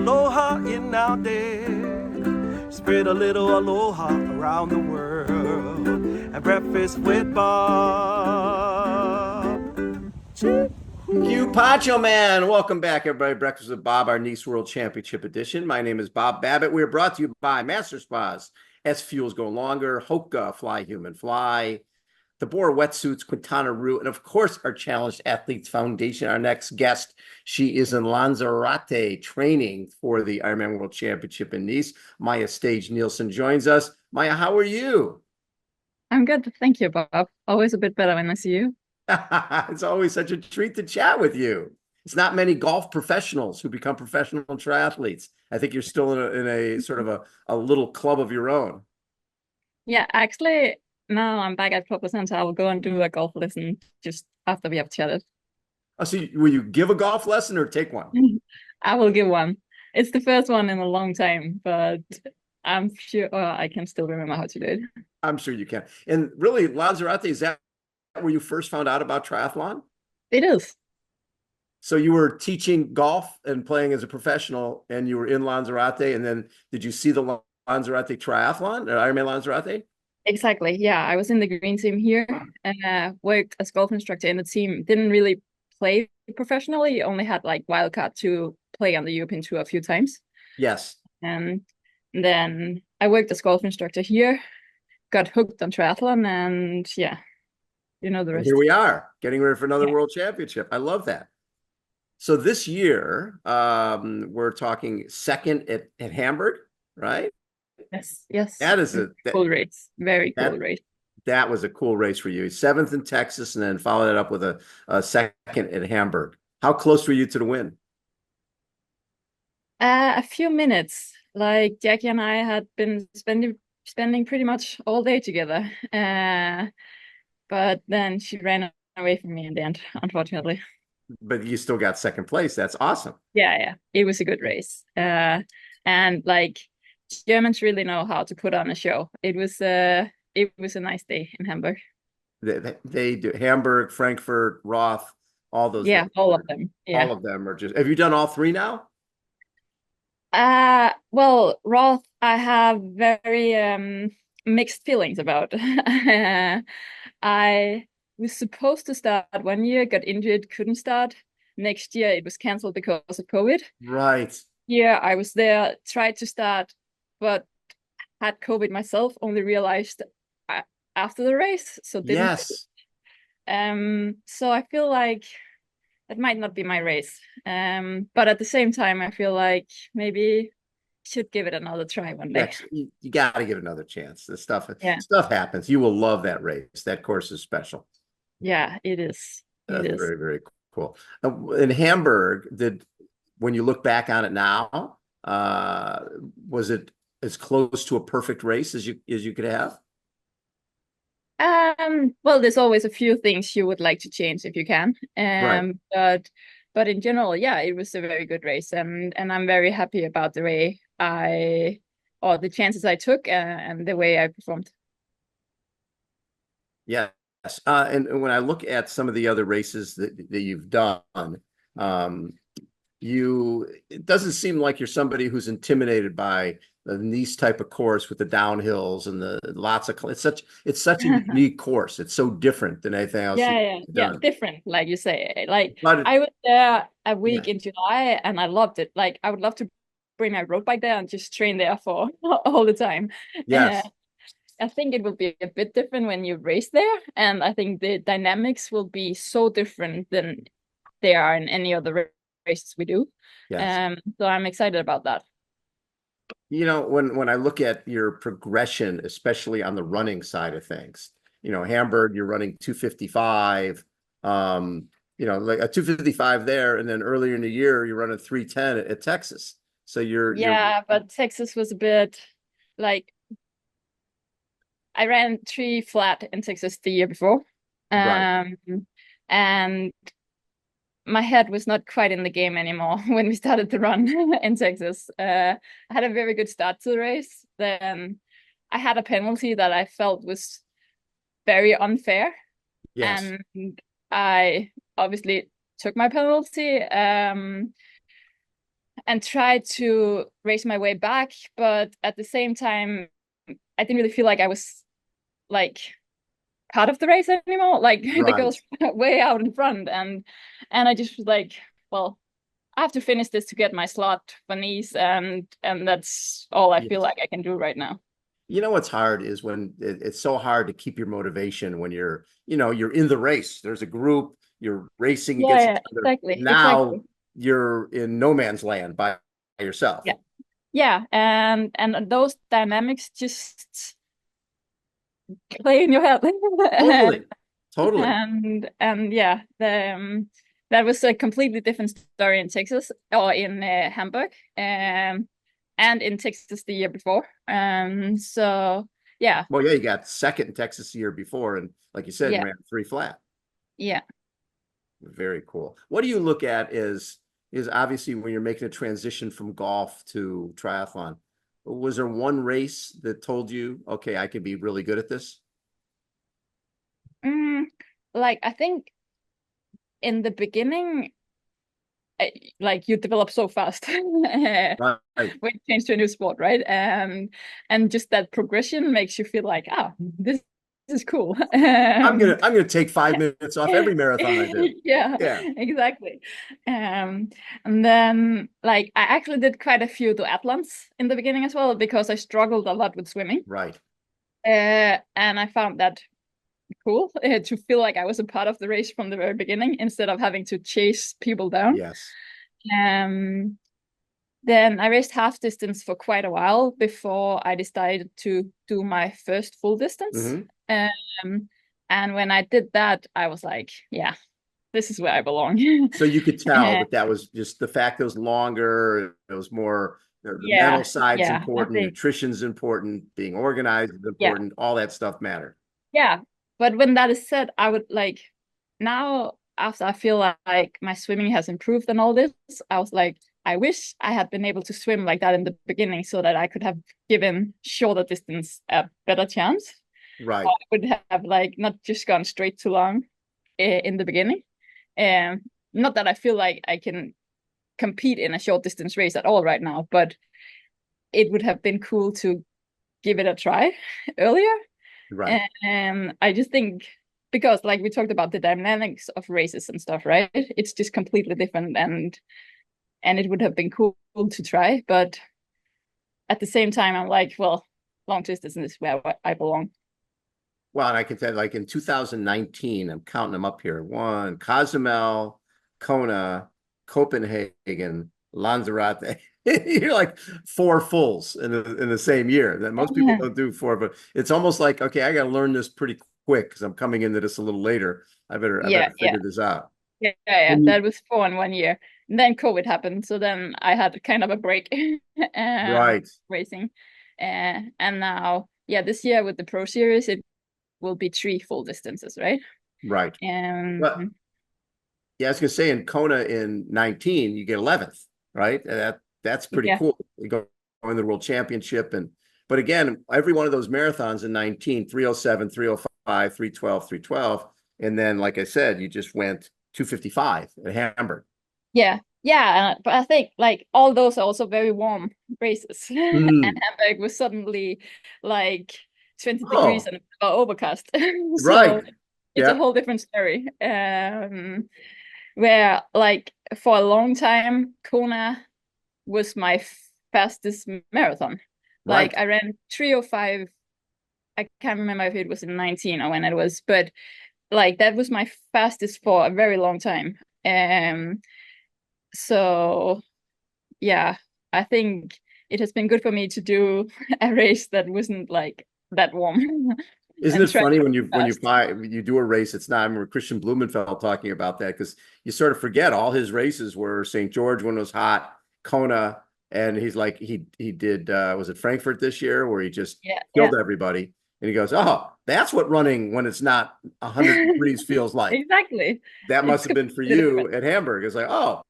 aloha in our day. Spread a little aloha around the world. At breakfast with Bob. You Pancho Man. Welcome back, everybody. Breakfast with Bob, our Nice World Championship edition. My name is Bob Babbitt. We are brought to you by Master Spas, SFuels Go Longer, HOKA, Fly Human Fly, Deboer Wetsuits, Quintana Route, and of course, our Challenged Athletes Foundation. Our next guest, she is in Lanzarote training for the Ironman World Championship in Nice. Maja Stage Nielsen joins us. Maja, how are you? I'm good. Thank you, Bob. Always a bit better when I see you. It's always such a treat to chat with you. It's not many golf professionals who become professional triathletes. I think you're still in a sort of a little club of your own. Yeah, actually, now I'm back at Pro Center. I will go and do a golf lesson just after we have chatted. Oh, so will you give a golf lesson or take one? I will give one. It's the first one in a long time, but I'm sure I can still remember how to do it. I'm sure you can. And really, Lanzarote, is that where you first found out about triathlon? It is. So you were teaching golf and playing as a professional, and you were in Lanzarote, and then did you see the Lanzarote triathlon or Ironman Lanzarote? Exactly. Yeah, I was in the green team here and worked as golf instructor in the team. Didn't really play professionally. Only had like wildcard to play on the European tour a few times. Yes. And then I worked as golf instructor here, got hooked on triathlon, and yeah, you know the And rest. here we are, getting ready for another Yeah. world championship. I love that. So this year, we're talking second at Hamburg, right? Yes, yes. That is a Cool race. Very cool that race. that was a cool race for you. Seventh in Texas, and then followed it up with a second at Hamburg. How close were you to the win? A few minutes. Like Jackie and I had been spending pretty much all day together. But then she ran away from me in the end, unfortunately. But you still got second place. That's awesome. Yeah, yeah. It was a good race. And like Germans really know how to put on a show. It was a nice day in Hamburg. They do Hamburg, Frankfurt, Roth, all those Yeah, races. all of them. Yeah. All of them are just. Have you done all three now? Well, Roth, I have very mixed feelings about. I was supposed to start 1 year, got injured, couldn't start. Next year it was canceled because of COVID. Right. Yeah, I was there, tried to start, but had COVID myself, only realized after the race, so didn't. Yes. So I feel like that might not be my race. But at the same time, I feel like maybe should give it another try one day. You got to give it another chance. This Yeah, stuff happens. You will love that race. That course is special. yeah, it is. It That's is. very, very cool. In Hamburg, when you look back on it now, was it as close to a perfect race as you could have? Well, there's always a few things you would like to change if you can. Right. But in general, yeah, it was a very good race, and I'm very happy about the way or the chances I took, and the way I performed. Yes. And when I look at some of the other races that you've done, um, it doesn't seem like you're somebody who's intimidated by these type of course with the downhills and the lots of it's such a unique course. It's so different than anything else Yeah, you've yeah, yeah. done. Different, like you say. Like But I was there a yeah, week in July and I loved it. Like I would love to bring my road bike there and just train there for all the time. Uh, yes, I think it will be a bit different when you race there, and I think the dynamics will be so different than they are in any other races we do. yes. So I'm excited about that. When I look at your progression, especially on the running side of things, Hamburg, you're running 255, like a 255 there, and then earlier in the year you're running 310 at Texas. So you're Yeah, but Texas was a bit like I ran 3 flat in Texas the year before. right. Um, and my head was not quite in the game anymore when we started to run in Texas. I had a very good start to the race. Then I had a penalty that I felt was very unfair. Yes. And I obviously took my penalty. and tried to race my way back, but at the same time, I didn't really feel like I was like part of the race anymore. Like the Right. girls way out in front, and I just was like, well, I have to finish this to get my slot for Nice, and that's all I feel Yes. like I can do right now. You know what's hard is when it's so hard to keep your motivation when you're, you're in the race. There's a group, you're racing Yeah, against yeah, each other. exactly, Now exactly. you're in no man's land by yourself. Yeah, yeah, and those dynamics just play in your head. Totally. Totally. And yeah, that was a completely different story in Texas or in Hamburg, and in Texas the year before. So yeah, Well, yeah, you got second in Texas the year before, and like you said, yeah, ran 3 flat. yeah. Very cool. What do you look at is obviously when you're making a transition from golf to triathlon, was there one race that told you, okay, I could be really good at this? Mm, like I think in the beginning, like you develop so fast Right. when you change to a new sport, right? And just that progression makes you feel like, oh, this is cool. I'm gonna take 5 minutes off every marathon I do. Yeah, Yeah. exactly. And then like I actually did quite a few duathlons in the beginning as well because I struggled a lot with swimming. Right. And I found that cool to feel like I was a part of the race from the very beginning instead of having to chase people down. Yes. Um, then I raced half distance for quite a while before I decided to do my first full distance. Hmm. Um, and when I did that, I was like, yeah, this is where I belong. So you could tell Uh, that that was just the fact it was longer, it was more, the mental yeah, side's yeah, I important, think, nutrition's important, being organized is yeah, important, all that stuff mattered. yeah. But when that is said, I would like now after I feel like my swimming has improved and all this, I was like, I wish I had been able to swim like that in the beginning so that I could have given shorter distance a better chance. Or Right. I would have like not just gone straight too long in the beginning. Um, Not that I feel like I can compete in a short distance race at all right now, but it would have been cool to give it a try earlier. Right. And I just think because like we talked about the dynamics of races and stuff, right? It's just completely different and it would have been cool to try, but at the same time I'm like, well, long distance is where I belong. Well, and I can tell, like in 2019, I'm counting them up here. One, Cozumel, Kona, Copenhagen, Lanzarote. You're like 4 fulls in the same year. That most people don't do 4, but it's almost like, okay, I got to learn this pretty quick because I'm coming into this a little later. I better Yeah, figure this out. yeah. That was 4 in 1 year. And then COVID happened, so then I had kind of a break Right, racing. And now, yeah, this year with the Pro Series, it will be 3 full distances, right? right. Well, Um, yeah, I was gonna say in Kona in 19, you get 11th, right? That's pretty yeah, cool. You go in the World Championship but again, every one of those marathons in 19, 307, 305, 312, 312, and then like I said, you just went 255 at Hamburg. yeah. But I think like all those are also very warm races, and Mm. Hamburg was suddenly like 20 degrees Oh, and overcast. right. So it's a Yeah, whole different story. Where like for a long time, Kona was my fastest marathon. right. Like I ran 305. I can't remember if it was in 19 or when it was, but like that was my fastest for a very long time. So yeah, I think it has been good for me to do a race that wasn't like that warm Isn't and it try funny when fast. you do a race? It's not. I remember Christian Blumenfeld talking about that because you sort of forget all his races were St. George when it was hot, Kona, and he's like he did was it Frankfurt this year where he just Yeah, yeah. killed everybody, and he goes, oh, that's what running when it's not 100 degrees feels like. Exactly. That must It's have been for completely you different. at Hamburg. It's like, oh,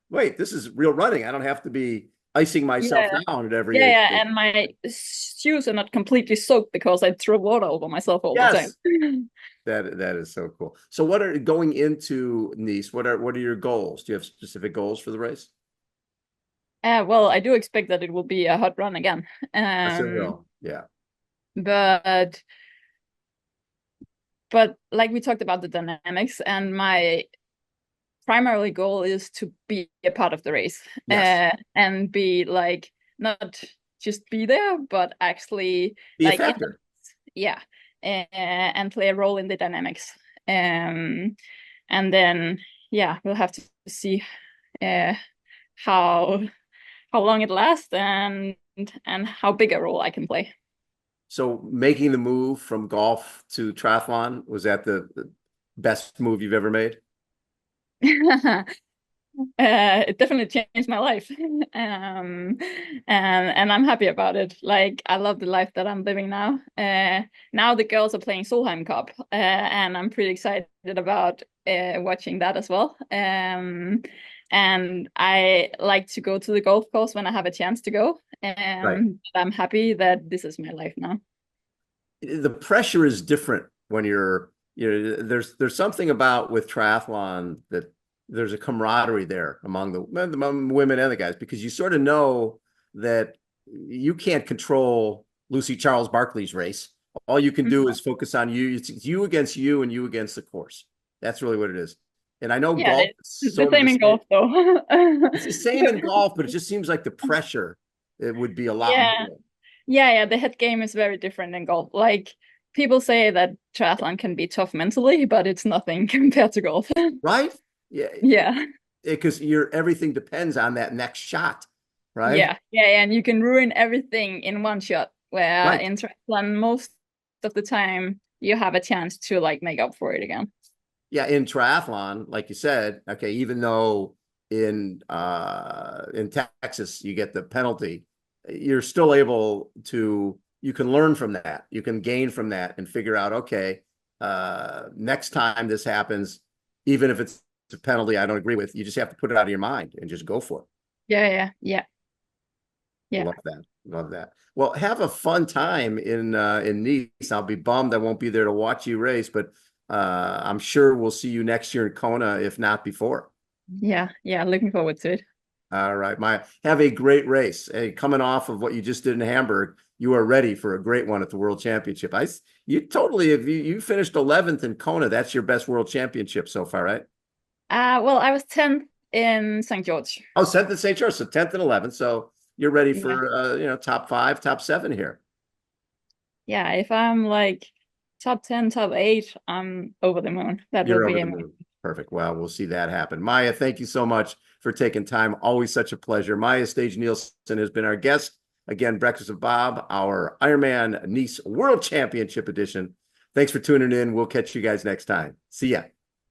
wait, this is real running. I don't have to be icing myself Yeah. down at every Yeah, aid yeah, station. and my shoes are not completely soaked because I throw water over myself all the time. Yes. That is so cool. So what are going into Nice? What are your goals? Do you have specific goals for the race? Well, I do expect that it will be a hot run again. Yes, it will. Yeah. But like we talked about the dynamics, and my primary goal is to be a part of the race, Yes. and be like not just be there, but actually Be a like factor. yeah, and play a role in the dynamics. Um, and then yeah, we'll have to see uh, how long it lasts and how big a role I can play. So making the move from golf to triathlon, was that the best move you've ever made? It definitely changed my life. And I'm happy about it. Like I love the life that I'm living now. Now the girls are playing Solheim Cup, and I'm pretty excited about watching that as well. And I like to go to the golf course when I have a chance to go. Right. I'm happy that this is my life now. The pressure is different when there's something about with triathlon that there's a camaraderie there among the women and the guys, because you sort of know that you can't control Lucy Charles Barkley's race. All you can do is focus on you. It's you against you and you against the course. That's really what it is. And I know Yeah, golf is the sort of same the in same. golf though. It's the same in golf, but it just seems like the pressure, it would be a lot Yeah. more. Yeah, the head game is very different in golf. Like people say that triathlon can be tough mentally, but it's nothing compared to golf. Right? Yeah, Yeah. because everything depends on that next shot, right? Yeah, and you can ruin everything in one shot. Where Right. in triathlon, most of the time you have a chance to like make up for it again. Yeah, in triathlon, like you said, okay, even though in Texas you get the penalty, you're still able to, you can learn from that. You can gain from that and figure out, okay, next time this happens, even if it's a penalty I don't agree with, you just have to put it out of your mind and just go for it. Yeah. Love that. Love that. Well, have a fun time in Nice. I'll be bummed I won't be there to watch you race, but I'm sure we'll see you next year in Kona, if not before. Yeah. Looking forward to it. All right, have a great race. Hey, coming off of what you just did in Hamburg, you are ready for a great one at the World Championship. You totally, if you finished 11th in Kona, that's your best World Championship so far, right? Well, I was 10th in St. George. Oh, 10th and St. George, so 10th and 11th. So you're ready Yeah. for top 5, top 7 here. Yeah, if I'm like top 10, top 8, I'm over the moon. That will You're be over the amazing. moon. Perfect. Well, we'll see that happen. Maja, thank you so much for taking time. Always such a pleasure. Maja Stage Nielsen has been our guest. Again, Breakfast with Bob, our Ironman Nice World Championship edition. Thanks for tuning in. We'll catch you guys next time. See ya.